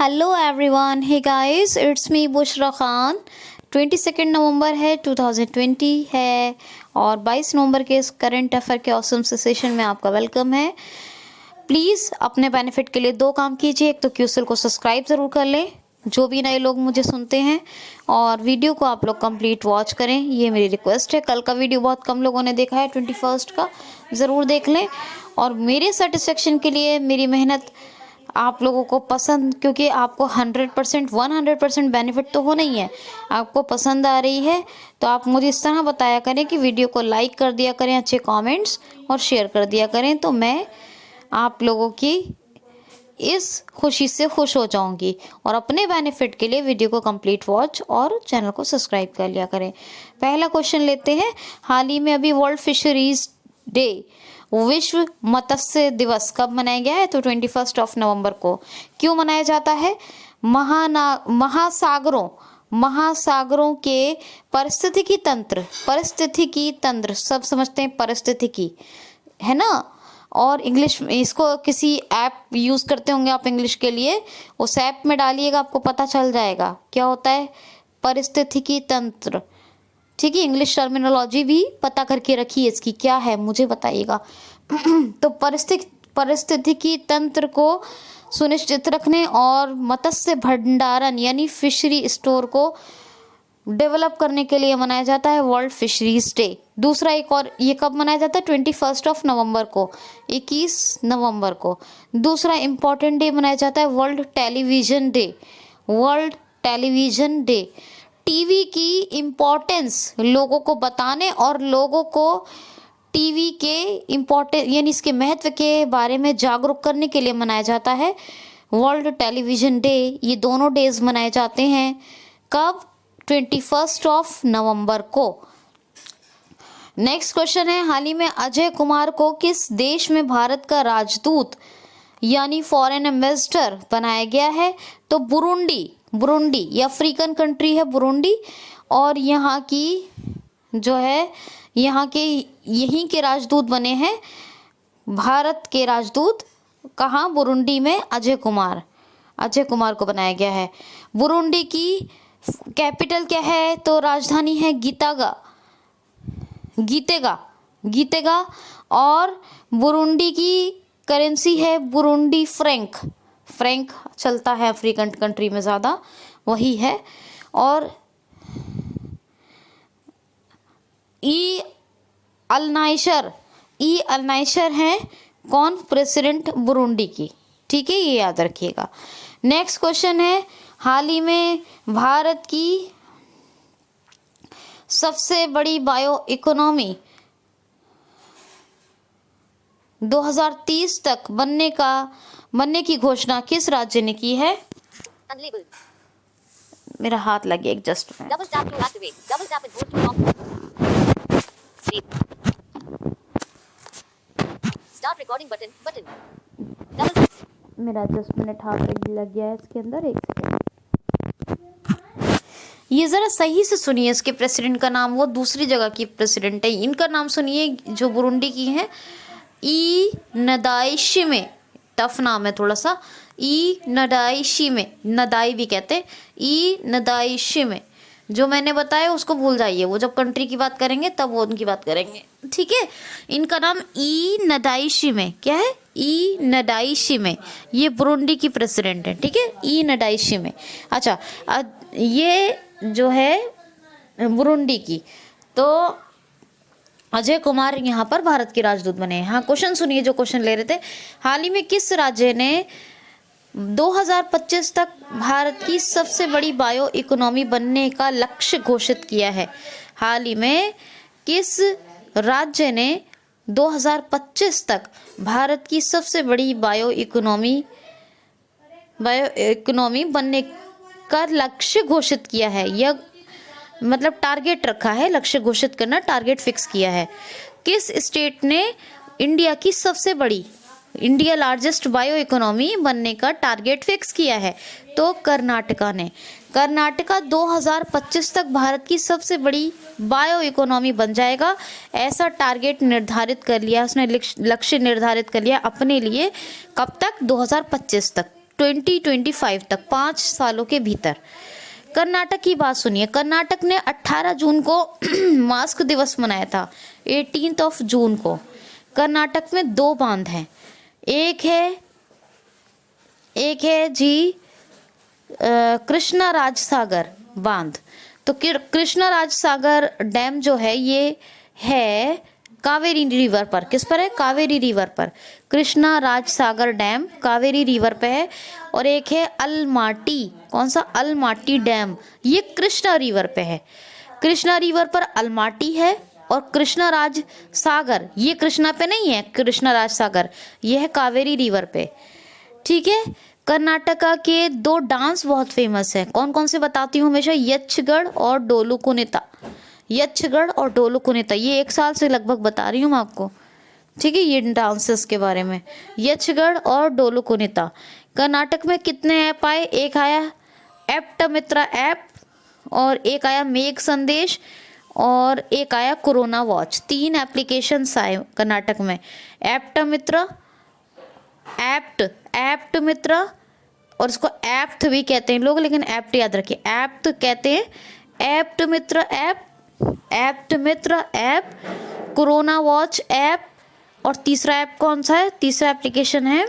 Hello everyone, hey guys, it's me Bushra Khan. 22 नवंबर है, 2020 है और 22 नवंबर के इस करंट अफेयर के ऑसम सेशन में आपका वेलकम है। प्लीज़ अपने बेनिफिट के लिए दो काम कीजिए। एक तो क्यूसल को सब्सक्राइब ज़रूर कर लें, जो भी नए लोग मुझे सुनते हैं, और वीडियो को आप लोग कंप्लीट वॉच करें, ये मेरी रिक्वेस्ट है। कल का वीडियो बहुत कम लोगों ने देखा है, 21 का, ज़रूर देख लें। और मेरे सेटिस्फेक्शन के लिए मेरी मेहनत आप लोगों को पसंद, क्योंकि आपको 100% बेनिफिट तो होना ही है, आपको पसंद आ रही है तो आप मुझे इस तरह बताया करें कि वीडियो को लाइक कर दिया करें, अच्छे कमेंट्स और शेयर कर दिया करें, तो मैं आप लोगों की इस खुशी से खुश हो जाऊंगी। और अपने बेनिफिट के लिए वीडियो को कंप्लीट वॉच और चैनल को सब्सक्राइब कर लिया करें। पहला क्वेश्चन लेते हैं। हाल ही में अभी वर्ल्ड फिशरीज डे, विश्व मत्स्य दिवस कब मनाया गया है? तो 21 नवंबर को। क्यों मनाया जाता है? महासागरों के पारिस्थितिकी तंत्र सब समझते हैं, पारिस्थितिकी है ना। और इंग्लिश में इसको किसी ऐप यूज़ करते होंगे आप इंग्लिश के लिए, उस ऐप में डालिएगा, आपको पता चल जाएगा क्या होता है पारिस्थितिकी तंत्र। ठीक है, इंग्लिश टर्मिनोलॉजी भी पता करके रखिए, इसकी क्या है मुझे बताइएगा। तो पारिस्थितिकी तंत्र को सुनिश्चित रखने और मत्स्य भंडारण यानी फिशरी स्टोर को डेवलप करने के लिए मनाया जाता है वर्ल्ड फिशरीज डे। दूसरा एक और, ये कब मनाया जाता है? 21 नवंबर को, 21 नवंबर को। दूसरा इम्पॉर्टेंट डे मनाया जाता है वर्ल्ड टेलीविज़न डे। टीवी की इम्पोर्टेंस लोगों को बताने और लोगों को टीवी के इम्पोर्टेंस यानी इसके महत्व के बारे में जागरूक करने के लिए मनाया जाता है वर्ल्ड टेलीविज़न डे। ये दोनों डेज मनाए जाते हैं कब? 21 नवंबर को। नेक्स्ट क्वेश्चन है, हाल ही में अजय कुमार को किस देश में भारत का राजदूत यानी फॉरेन एम्बेसडर बनाया गया है? तो बुरुंडी, ये अफ्रीकन कंट्री है बुरुंडी, और यहाँ की जो है यहीं के राजदूत बने हैं भारत के राजदूत। कहाँ? बुरुंडी में अजय कुमार को बनाया गया है। बुरुंडी की कैपिटल क्या है? तो राजधानी है गीतेगा, और बुरुंडी की करेंसी है बुरुंडी फ्रैंक चलता है अफ्रीकन कंट्री में ज़्यादा, वही है। और ई अलनाइशर हैं कौन? प्रेसिडेंट बुरुंडी की। ठीक है, ये याद रखिएगा। नेक्स्ट क्वेश्चन है, हाल ही में भारत की सबसे बड़ी बायो इकोनॉमी 2030 तक बनने की घोषणा किस राज्य ने की है? मेरा हाथ लग गया, जस्ट मेरा जस्ट मिनट हाथ लग गया है इसके अंदर, एक सेकंड। ये ज़रा सही से सुनिए, इसके प्रेसिडेंट का नाम, वो दूसरी जगह की प्रेसिडेंट है, इनका नाम सुनिए जो बुरुंडी की हैं। ई नदाइशिमे, टफ नाम है थोड़ा सा, ई नदाइशिमे, नदाई भी कहते हैं, ई नदाइशिमे। जो मैंने बताया उसको भूल जाइए, वो जब कंट्री की बात करेंगे तब वो उनकी बात करेंगे, ठीक है। इनका नाम ई नदाइशिमे, क्या है? ई नदाइशिमे, ये बुरुंडी की प्रेसिडेंट है, ठीक है, ई नदाइशिमे। अच्छा, ये जो है बुरुंडी की, तो अजय कुमार यहाँ पर भारत के राजदूत बने हैं। हाँ, क्वेश्चन सुनिए जो क्वेश्चन ले रहे थे। हाल ही में किस राज्य ने 2025 तक भारत की सबसे बड़ी बायो इकोनॉमी बनने का लक्ष्य घोषित किया है? हाल ही में किस राज्य ने 2025 तक भारत की सबसे बड़ी बायो इकोनॉमी बनने का लक्ष्य घोषित किया है? यह मतलब टारगेट रखा है, लक्ष्य घोषित करना, टारगेट फिक्स किया है। किस स्टेट ने इंडिया लार्जेस्ट बायो इकोनॉमी बनने का टारगेट फिक्स किया है? तो कर्नाटका ने। कर्नाटका 2025 तक भारत की सबसे बड़ी बायो इकोनॉमी बन जाएगा, ऐसा टारगेट निर्धारित कर लिया उसने, लक्ष्य निर्धारित कर लिया अपने लिए। कब तक? 2025 तक। 2025 तक, 5 सालों के भीतर। कर्नाटक की बात सुनिए, कर्नाटक ने 18 जून को मास्क दिवस मनाया था, 18 जून को। कर्नाटक में 2 बांध हैं, एक है जी कृष्णा राज सागर बांध। तो कृष्णा राज सागर डैम जो है ये है कावेरी रिवर पर। किस पर है? कावेरी रिवर पर। कृष्णा राज सागर डैम कावेरी रिवर पे है। और एक है अलमाटी, कौन सा? अलमाटी डैम, ये कृष्णा रिवर पे है। कृष्णा रिवर पर अलमाटी है और कृष्णा राज सागर, ये कृष्णा पे नहीं है, कृष्णा राज सागर ये है कावेरी रिवर पे। ठीक है। कर्नाटका के 2 डांस बहुत फेमस है, कौन कौन से बताती हूँ हमेशा, यक्षगढ़ और डोलू कुनिता। यक्षगढ़ और डोलू कुनिता, ये 1 साल से लगभग बता रही हूँ मैं आपको। ठीक है, ये डांसेस के बारे में, यक्षगढ़ और डोलू कुनिता। कर्नाटक में कितने ऐप आए? एक आया एप्टमित्रा ऐप, और एक आया मेघ संदेश, और एक आया कोरोना वॉच। 3 एप्लीकेशंस आए कर्नाटक में। एप्टमित्रा, एप्ट मित्रा, और इसको एप्ट भी कहते हैं लोग, लेकिन एप्ट याद रखिए, एप्ट कहते हैं। एप्ट मित्र ऐप, कोरोना वॉच ऐप, और तीसरा ऐप कौन सा है? तीसरा एप्लीकेशन है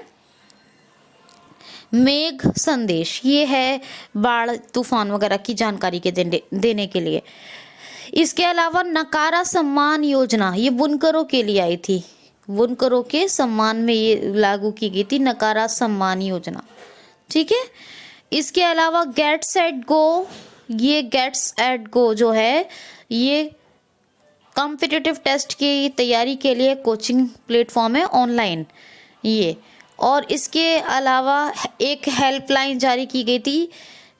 मेघ संदेश, ये है बाढ़ तूफान वगैरह की जानकारी के देने के लिए। इसके अलावा नकारा सम्मान योजना, ये बुनकरों के लिए आई थी, बुनकरों के सम्मान में ये लागू की गई थी, नकारा सम्मान योजना। ठीक है। इसके अलावा गेट्स एट गो, ये गेट्स एट गो जो है ये कॉम्पिटिटिव टेस्ट की तैयारी के लिए कोचिंग प्लेटफॉर्म है ऑनलाइन ये। और इसके अलावा एक हेल्पलाइन जारी की गई थी,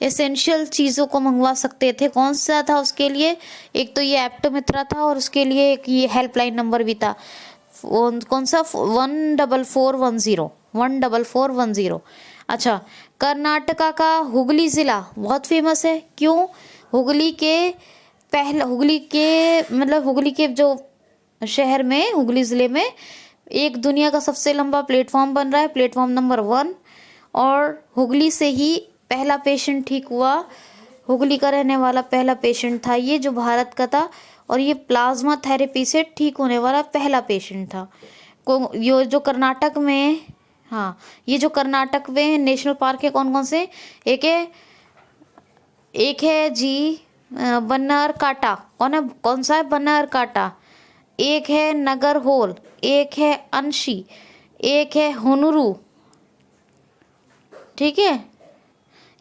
एसेंशियल चीज़ों को मंगवा सकते थे, कौन सा था उसके लिए? एक तो ये एप्टोमित्रा था, और उसके लिए एक ये हेल्पलाइन नंबर भी था, कौन सा? 14410। अच्छा, कर्नाटका का हुगली ज़िला बहुत फेमस है, क्यों? हुगली के जो शहर में, हुगली ज़िले में एक दुनिया का सबसे लंबा प्लेटफॉर्म बन रहा है, प्लेटफॉर्म नंबर 1, और हुगली से ही पहला पेशेंट ठीक हुआ। हुगली का रहने वाला पहला पेशेंट था ये, जो भारत का था, और ये प्लाज्मा थेरेपी से ठीक होने वाला पहला पेशेंट था। ये जो कर्नाटक में, हाँ, ये जो कर्नाटक में नेशनल पार्क है, कौन कौन से? एक है जी बन्नारकाटा, कौन सा है? बन्नारकाटा। एक है नगरहोल, एक है अंशी, एक है हुनुरू। ठीक है,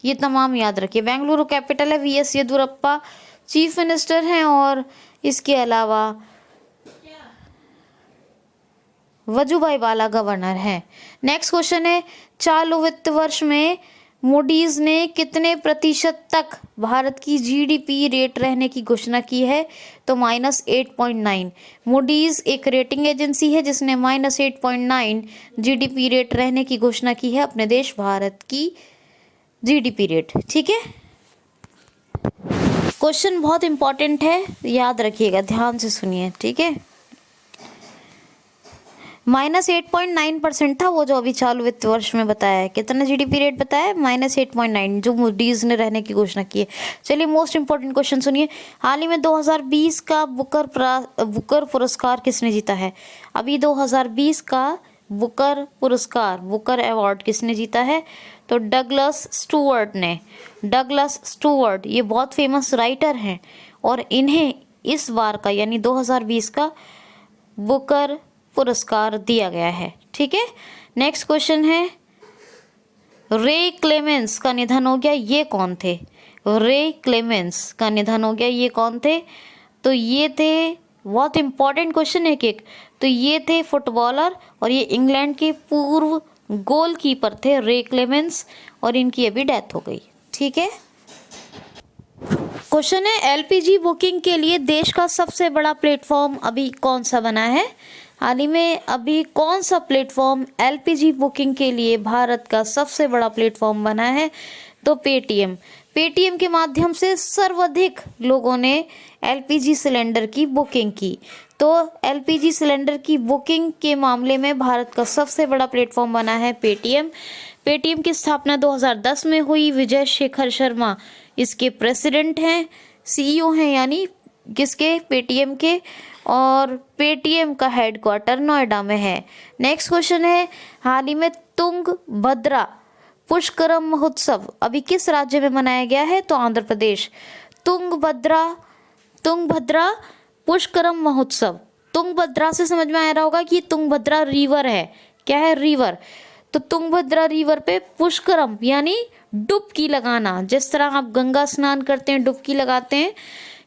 ये तमाम याद रखिए। बेंगलुरु कैपिटल है, वीएस येदियुरप्पा चीफ मिनिस्टर हैं, और इसके अलावा वजुभाई वाला गवर्नर है। नेक्स्ट क्वेश्चन है, चालू वित्त वर्ष में मूडीज ने कितने प्रतिशत तक भारत की जीडीपी रेट रहने की घोषणा की है? तो -8.9। मूडीज एक रेटिंग एजेंसी है जिसने -8.9 जीडीपी रेट रहने की घोषणा की है अपने देश भारत की जीडीपी रेट। ठीक है, क्वेश्चन बहुत इंपॉर्टेंट है, याद रखिएगा, ध्यान से सुनिए। ठीक है, -8.9% था वो जो अभी चालू वित्त वर्ष में बताया है। कितना जीडीपी रेट बताया है? -8.9, जो मूडीज ने रहने की घोषणा की है। चलिए, मोस्ट इंपॉर्टेंट क्वेश्चन सुनिए। हाल ही में 2020 का बुकर पुरस्कार किसने जीता है? अभी 2020 का बुकर पुरस्कार, बुकर अवार्ड किसने जीता है? तो डगलस स्टुअर्ट ने। डगलस स्टुअर्ट ये बहुत फेमस राइटर हैं, और इन्हें इस बार का यानी 2020 का बुकर पुरस्कार दिया गया है। ठीक है, नेक्स्ट क्वेश्चन है, रे क्लेमेंस का निधन हो गया, ये कौन थे? रे क्लेमेंस का निधन हो गया, ये कौन थे? तो ये थे, बहुत इंपॉर्टेंट क्वेश्चन है एक, तो ये थे फुटबॉलर, और ये इंग्लैंड के पूर्व गोलकीपर थे रे क्लेमेंस, और इनकी अभी डेथ हो गई। ठीक है, क्वेश्चन है, एलपीजी बुकिंग के लिए देश का सबसे बड़ा प्लेटफॉर्म अभी कौन सा बना है? हाल ही में अभी कौन सा प्लेटफॉर्म एलपीजी बुकिंग के लिए भारत का सबसे बड़ा प्लेटफॉर्म बना है? तो पेटीएम। पेटीएम के माध्यम से सर्वाधिक लोगों ने एलपीजी सिलेंडर की बुकिंग की। तो एलपीजी सिलेंडर की बुकिंग के मामले में भारत का सबसे बड़ा प्लेटफॉर्म बना है पेटीएम। पेटीएम की स्थापना 2010 में हुई। विजय शेखर शर्मा इसके प्रेसिडेंट हैं, सीईओ हैं, यानी किसके, पेटीएम के। और पेटीएम का हेडक्वार्टर नोएडा में है। नेक्स्ट क्वेश्चन है, हाल ही में तुंगभद्रा पुष्करम महोत्सव अभी किस राज्य में मनाया गया है? तो आंध्र प्रदेश। तुंगभद्रा पुष्करम महोत्सव, तुंगभद्रा से समझ में आ रहा होगा कि तुंगभद्रा रिवर है। क्या है? रिवर। तो तुंगभद्रा रिवर पे पुष्करम यानी डुबकी लगाना। जिस तरह आप गंगा स्नान करते हैं, डुबकी लगाते हैं,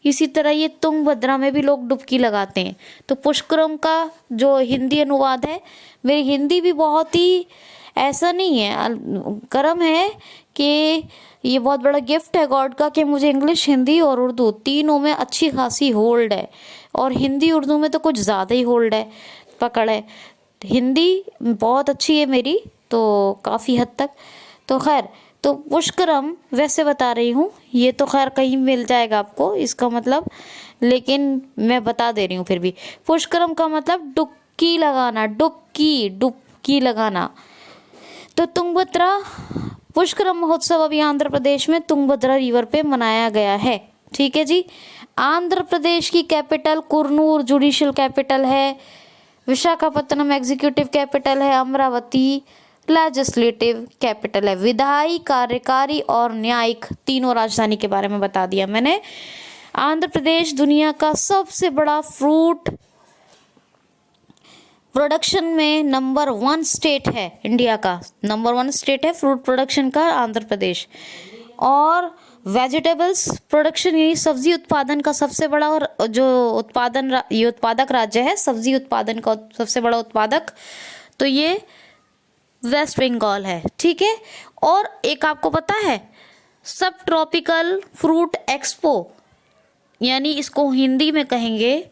इसी तरह ये तुंगभद्रा में भी लोग डुबकी लगाते हैं। तो पुष्करम का जो हिंदी अनुवाद है, मेरी हिंदी भी बहुत ही ऐसा नहीं है, करम है कि ये बहुत बड़ा गिफ्ट है गॉड का कि मुझे इंग्लिश, हिंदी और उर्दू तीनों में अच्छी खासी होल्ड है। और हिंदी उर्दू में तो कुछ ज़्यादा ही होल्ड है, पकड़ है। हिंदी बहुत अच्छी है मेरी, तो काफ़ी हद तक। तो खैर, तो पुष्करम वैसे बता रही हूँ, ये तो खैर कहीं मिल जाएगा आपको इसका मतलब, लेकिन मैं बता दे रही हूँ फिर भी। पुष्करम का मतलब डुबकी लगाना, डुबकी लगाना। तो तुंगभद्रा पुष्करम महोत्सव अभी आंध्र प्रदेश में तुंगभद्रा रिवर पे मनाया गया है। ठीक है जी। आंध्र प्रदेश की कैपिटल कुरनूर जुडिशियल कैपिटल है, विशाखापत्तनम एग्जीक्यूटिव कैपिटल है, अमरावती लेजिस्लेटिव कैपिटल है। विधायी, कार्यकारी और न्यायिक तीनों राजधानी के बारे में बता दिया मैंने। आंध्र प्रदेश दुनिया का सबसे बड़ा फ्रूट प्रोडक्शन में नंबर 1 स्टेट है, इंडिया का नंबर 1 स्टेट है फ्रूट प्रोडक्शन का आंध्र प्रदेश। और वेजिटेबल्स प्रोडक्शन यानी सब्जी उत्पादन का सबसे बड़ा और जो उत्पादक राज्य है, सब्जी उत्पादन का सबसे बड़ा उत्पादक, तो ये वेस्ट बंगाल है। ठीक है। और एक आपको पता है, सब ट्रॉपिकल फ्रूट एक्सपो, यानी इसको हिंदी में कहेंगे,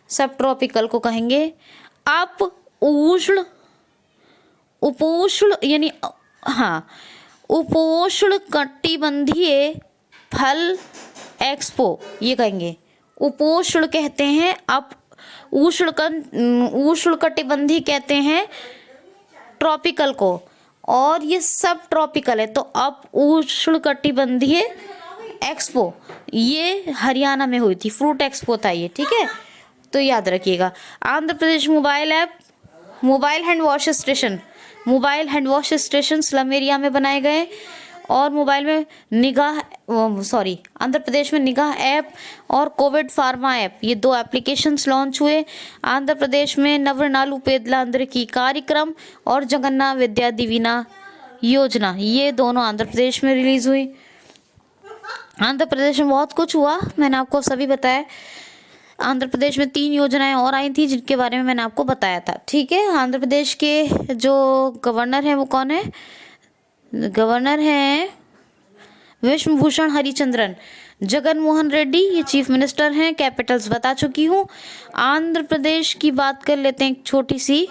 सब ट्रॉपिकल को कहेंगे आप उपोष्ण यानी हाँ, उपोष्ण कटिबंधीय फल एक्सपो ये कहेंगे। उपोष्ण कहते हैं, आप उष्ण कटिबंधी कहते हैं ट्रॉपिकल को, और ये सब ट्रॉपिकल है। तो अब उष्ण कटिबंधीय एक्सपो ये हरियाणा में हुई थी, फ्रूट एक्सपो था ये। ठीक है, तो याद रखिएगा। Andhra Pradesh mobile app, mobile hand wash station slum area में बनाए गए। और मोबाइल में आंध्र प्रदेश में निगाह ऐप और कोविड फार्मा ऐप, ये 2 एप्लीकेशंस लॉन्च हुए। आंध्र प्रदेश में नवरनालु पेदलांध्रकी कार्यक्रम और जगन्नाथ विद्या दिवीना योजना, ये दोनों आंध्र प्रदेश में रिलीज हुई। आंध्र प्रदेश में बहुत कुछ हुआ, मैंने आपको सभी बताया। आंध्र प्रदेश में 3 योजनाएं और आई थी जिनके बारे में मैंने आपको बताया था। ठीक है। आंध्र प्रदेश के जो गवर्नर हैं वो कौन है? गवर्नर हैं विश्वभूषण हरिचंद्रन। जगन मोहन रेड्डी ये चीफ मिनिस्टर हैं। कैपिटल्स बता चुकी हूँ। आंध्र प्रदेश की बात कर लेते हैं, एक छोटी सी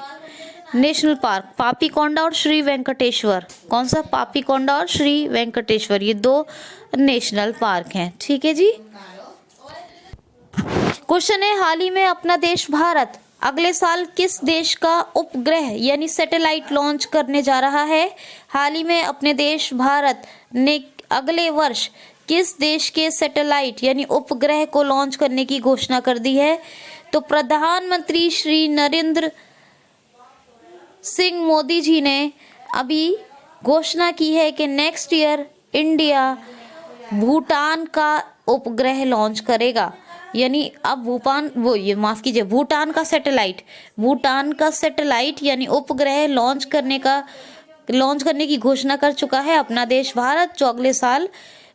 नेशनल पार्क, पापीकोंडा और श्री वेंकटेश्वर। कौन सा? पापीकोंडा और श्री वेंकटेश्वर, ये 2 नेशनल पार्क हैं। ठीक है जी। क्वेश्चन है, हाल ही में अपना देश भारत अगले साल किस देश का उपग्रह यानी सैटेलाइट लॉन्च करने जा रहा है? हाल ही में अपने देश भारत ने अगले वर्ष किस देश के सैटेलाइट यानी उपग्रह को लॉन्च करने की घोषणा कर दी है? तो प्रधानमंत्री श्री नरेंद्र सिंह मोदी जी ने अभी घोषणा की है कि नेक्स्ट ईयर इंडिया भूटान का उपग्रह लॉन्च करेगा। यानी अब भूटान का सैटेलाइट यानी उपग्रह लॉन्च करने की घोषणा कर चुका है अपना देश भारत, जो अगले साल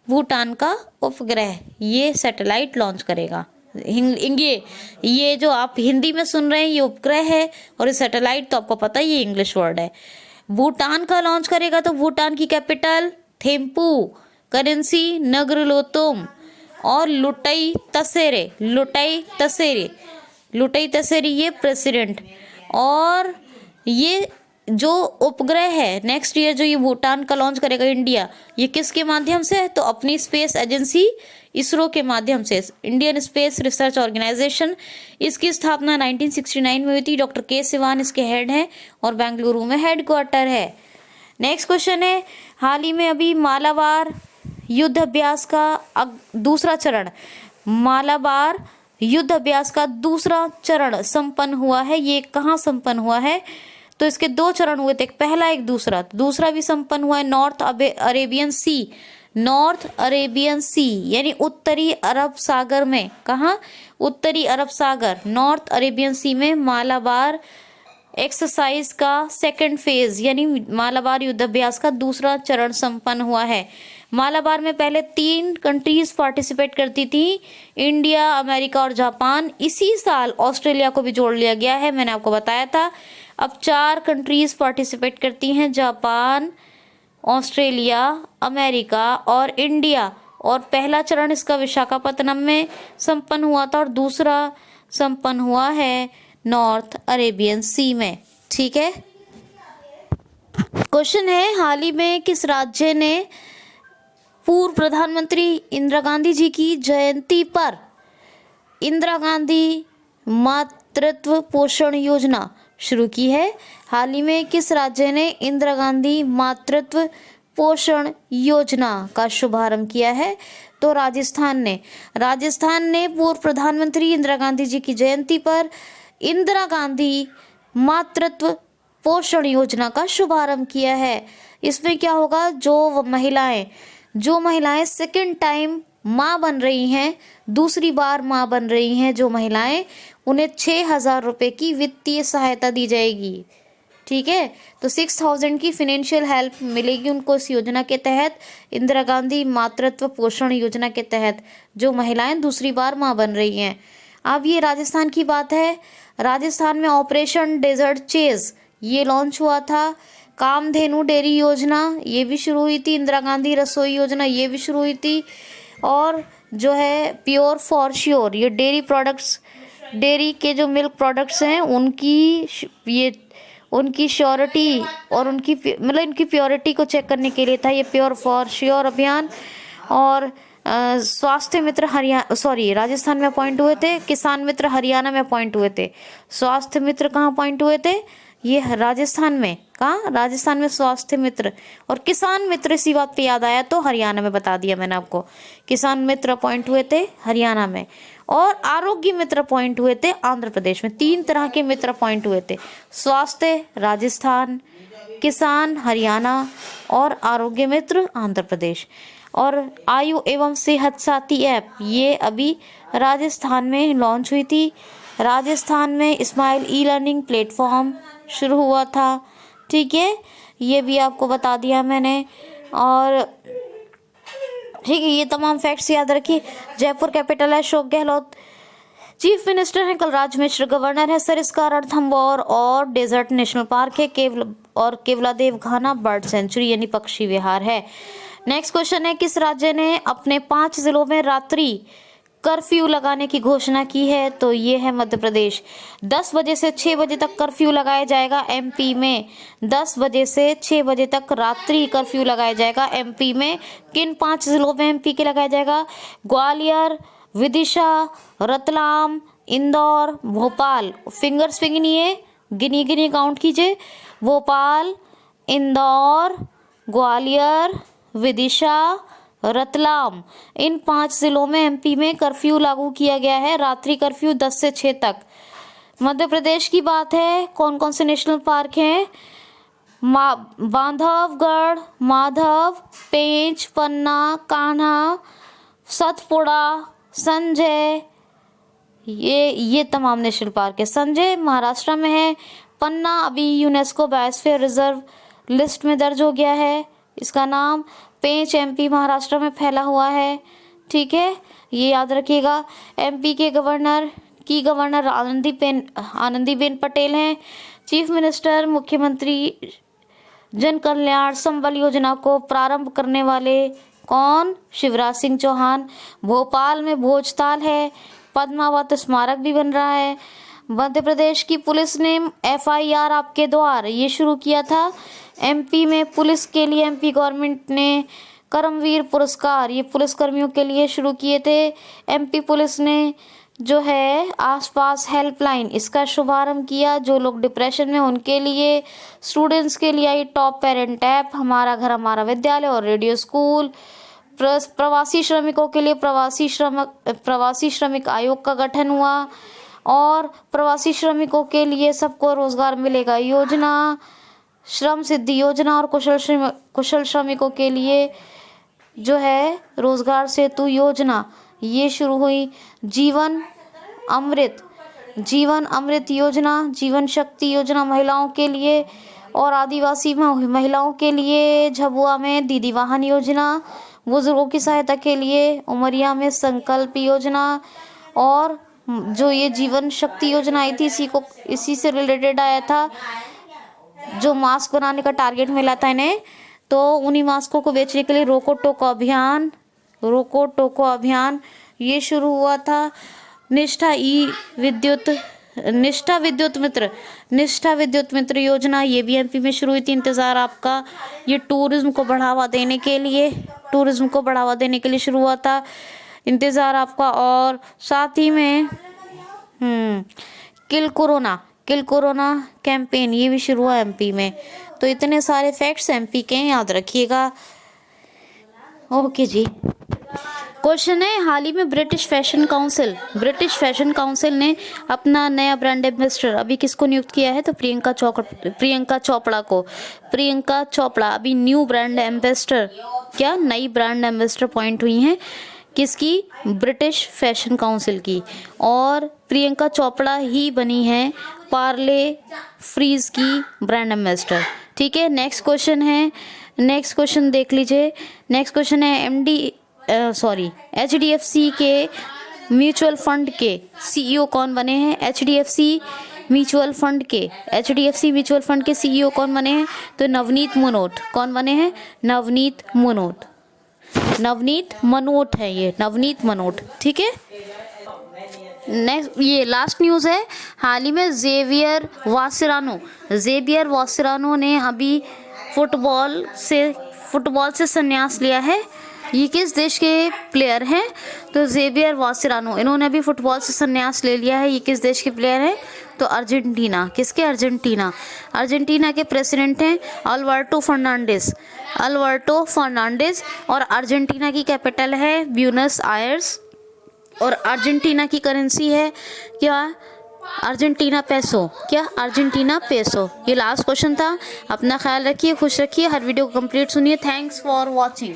भूटान का उपग्रह ये सैटेलाइट लॉन्च करेगा। ये जो आप हिंदी में सुन रहे हैं ये उपग्रह है, और ये सैटेलाइट तो आपको पता ही ये इंग्लिश वर्ड है। भूटान का लॉन्च करेगा, तो भूटान की कैपिटल थिम्पू, करेंसी नगरलोतुम और लुटई तसेरे ये प्रेसिडेंट। और ये जो उपग्रह है नेक्स्ट ईयर जो ये भूटान का लॉन्च करेगा इंडिया, ये किसके माध्यम से? तो अपनी स्पेस एजेंसी इसरो के माध्यम से, इंडियन स्पेस रिसर्च ऑर्गेनाइजेशन। इसकी स्थापना 1969 में हुई थी। डॉक्टर के सिवान इसके हेड हैं और बेंगलुरु में हेडक्वार्टर है। नेक्स्ट क्वेश्चन है, हाल ही में अभी मालाबार युद्ध अभ्यास का दूसरा चरण, मालाबार युद्ध अभ्यास का दूसरा चरण संपन्न हुआ है। ये कहाँ संपन्न हुआ है? तो इसके दो चरण हुए थे, एक पहला एक दूसरा। दूसरा भी संपन्न हुआ है नॉर्थ अरेबियन सी, नॉर्थ अरेबियन सी यानी उत्तरी अरब सागर में। कहाँ? उत्तरी अरब सागर, नॉर्थ अरेबियन सी में मालाबार एक्सरसाइज का सेकंड फेज यानी मालाबार युद्धाभ्यास का दूसरा चरण संपन्न हुआ है। मालाबार में पहले 3 कंट्रीज पार्टिसिपेट करती थी, इंडिया, अमेरिका और जापान। इसी साल ऑस्ट्रेलिया को भी जोड़ लिया गया है, मैंने आपको बताया था। अब 4 कंट्रीज पार्टिसिपेट करती हैं, जापान, ऑस्ट्रेलिया, अमेरिका और इंडिया। और पहला चरण इसका विशाखापत्तनम में संपन्न हुआ था और दूसरा संपन्न हुआ है नॉर्थ अरेबियन सी में। ठीक है। क्वेश्चन है, हाल ही में किस राज्य ने पूर्व प्रधानमंत्री इंदिरा गांधी जी की जयंती पर इंदिरा गांधी मातृत्व पोषण योजना शुरू की है? हाल ही में किस राज्य ने इंदिरा गांधी मातृत्व पोषण योजना का शुभारंभ किया है? तो राजस्थान ने। राजस्थान ने पूर्व प्रधानमंत्री इंदिरा गांधी जी की जयंती पर इंदिरा गांधी मातृत्व पोषण योजना का शुभारंभ किया है। इसमें क्या होगा, जो महिलाएं सेकंड टाइम माँ बन रही हैं, दूसरी बार माँ बन रही हैं जो महिलाएं, उन्हें 6,000 रुपये की वित्तीय सहायता दी जाएगी। ठीक है, तो 6,000 की फिनेंशियल हेल्प मिलेगी उनको इस योजना के तहत, इंदिरा गांधी मातृत्व पोषण योजना के तहत, जो महिलाएं दूसरी बार माँ बन रही हैं। अब ये राजस्थान की बात है। राजस्थान में ऑपरेशन डेजर्ट चेज ये लॉन्च हुआ था। कामधेनु डेयरी योजना ये भी शुरू हुई थी। इंदिरा गांधी रसोई योजना ये भी शुरू हुई थी। और जो है प्योर फॉर श्योर, ये डेयरी प्रोडक्ट्स, डेयरी के जो मिल्क प्रोडक्ट्स हैं उनकी श्योरिटी और उनकी इनकी प्योरिटी को चेक करने के लिए था ये प्योर फॉर श्योर अभियान। और स्वास्थ्य मित्र राजस्थान में अपॉइंट हुए थे, किसान मित्र हरियाणा में अपॉइंट हुए थे। स्वास्थ्य मित्र कहाँ अपॉइंट हुए थे? ये राजस्थान में। कहाँ? राजस्थान में स्वास्थ्य मित्र। और किसान मित्र, इसी बात पे याद आया तो हरियाणा में बता दिया मैंने आपको। किसान मित्र अपॉइंट हुए थे हरियाणा में और आरोग्य मित्र अपॉइंट हुए थे आंध्र प्रदेश में। 3 तरह के मित्र अपॉइंट हुए थे, स्वास्थ्य राजस्थान, किसान हरियाणा और आरोग्य मित्र आंध्र प्रदेश। और आयु एवं सेहत साथी ऐप ये अभी राजस्थान में लॉन्च हुई थी। राजस्थान में स्माइल ई लर्निंग प्लेटफॉर्म शुरू हुआ था। ठीक है, ये भी आपको बता दिया मैंने। और ठीक है, ये तमाम फैक्ट्स याद रखिए। जयपुर कैपिटल है अशोक गहलोत, चीफ मिनिस्टर है कलराज मिश्र, गवर्नर है सरिस्का रणथंभौर और डेजर्ट नेशनल पार्क है केवलादेव घाना बर्ड सेंचुरी यानी पक्षी विहार है। नेक्स्ट क्वेश्चन है, किस राज्य ने अपने 5 जिलों में रात्रि कर्फ्यू लगाने की घोषणा की है? तो ये है मध्य प्रदेश। 10 बजे से 6 बजे तक कर्फ्यू लगाया जाएगा एमपी में। 10 बजे से 6 बजे तक रात्रि कर्फ्यू लगाया जाएगा एमपी में। किन 5 जिलों में एमपी के लगाया जाएगा? ग्वालियर, विदिशा, रतलाम, इंदौर, भोपाल। फिंगर्स गिनिए, गिनी काउंट कीजिए। भोपाल, इंदौर, ग्वालियर, विदिशा, रतलाम, इन 5 जिलों में एमपी में कर्फ्यू लागू किया गया है, रात्रि कर्फ्यू 10 से 6 तक। मध्य प्रदेश की बात है, कौन कौन से नेशनल पार्क हैं? बांधवगढ़, माधव, पेंच, पन्ना, कान्हा, सतपुड़ा, संजय, ये तमाम नेशनल पार्क है। संजय महाराष्ट्र में है, पन्ना अभी यूनेस्को बायोस्फीयर रिजर्व लिस्ट में दर्ज हो गया है इसका नाम। पेंच एमपी महाराष्ट्र में फैला हुआ है। ठीक है, ये याद रखिएगा। एमपी के गवर्नर आनंदीबेन पटेल हैं। चीफ मिनिस्टर मुख्यमंत्री जन कल्याण संबल योजना को प्रारंभ करने वाले कौन? शिवराज सिंह चौहान। भोपाल में भोजताल है, पद्मावत स्मारक भी बन रहा है। मध्य प्रदेश की पुलिस ने FIR आपके द्वार ये शुरू किया था। एमपी में पुलिस के लिए एमपी गवर्नमेंट ने कर्मवीर पुरस्कार ये पुलिस कर्मियों के लिए शुरू किए थे एमपी पुलिस ने। जो है आसपास हेल्पलाइन, इसका शुभारंभ किया। जो लोग डिप्रेशन में उनके लिए, स्टूडेंट्स के लिए आई टॉप पेरेंट ऐप हमारा घर हमारा विद्यालय और रेडियो स्कूल। प्रवासी श्रमिकों के लिए प्रवासी श्रमिक आयोग का गठन हुआ। और प्रवासी श्रमिकों के लिए सबको रोजगार मिलेगा योजना, श्रम सिद्धि योजना। और कुशल श्रमिकों के लिए जो है रोजगार सेतु योजना ये शुरू हुई। जीवन अमृत योजना, जीवन शक्ति योजना महिलाओं के लिए। और आदिवासी महिलाओं के लिए झबुआ में दीदी वाहन योजना। बुजुर्गों की सहायता के लिए उमरिया में संकल्प योजना। और जो ये जीवन शक्ति योजना आई थी इसी से रिलेटेड आया था। जो मास्क बनाने का टारगेट मिला था इन्हें, तो उन्हीं मास्कों को बेचने के लिए रोको टोको अभियान ये शुरू हुआ था। निष्ठा विद्युत मित्र योजना ये भी एमपी में शुरू हुई थी। इंतजार आपका, ये टूरिज्म को बढ़ावा देने के लिए शुरू हुआ था। इंतजार आपका। और साथ ही में किल कोरोना कैंपेन ये भी शुरू हुआ एमपी में। तो इतने सारे फैक्ट्स एमपी के याद रखिएगा। ओके जी। क्वेश्चन है, हाल ही में ब्रिटिश फैशन काउंसिल ने अपना नया ब्रांड एम्बेसडर अभी किसको नियुक्त किया है? तो प्रियंका चोपड़ा अभी न्यू ब्रांड एम्बेसडर, क्या नई ब्रांड एम्बेसडर अपॉइंट हुई हैं। किसकी? ब्रिटिश फैशन काउंसिल की। और प्रियंका चोपड़ा ही बनी है पार्ले फ्रीज की ब्रांड एम्बेसडर। ठीक है, नेक्स्ट क्वेश्चन देख लीजिए। नेक्स्ट क्वेश्चन है HDFC के म्यूचुअल फंड के CEO कौन बने हैं? HDFC म्यूचुअल फंड के CEO कौन बने हैं? तो नवनीत मनोट। कौन बने हैं? नवनीत मनोट है ये, नवनीत मनोट। ठीक है, नेक्स्ट ये लास्ट न्यूज़ है। हाल ही में जेवियर वासिरानो ने अभी फुटबॉल से संन्यास लिया है। ये किस देश के प्लेयर हैं? तो जेवियर वासिरानो, इन्होंने अभी फुटबॉल से संन्यास ले लिया है। ये किस देश के प्लेयर हैं? तो अर्जेंटीना। किसके? अर्जेंटीना के प्रेसिडेंट हैं अल्बर्टो फर्नांडिस। और अर्जेंटीना की कैपिटल है ब्यूनस आयर्स। और अर्जेंटीना की करेंसी है क्या? Argentina peso. ये लास्ट क्वेश्चन था। अपना ख्याल रखिए, खुश रखिए, हर वीडियो को कंप्लीट सुनिए। Thanks for watching.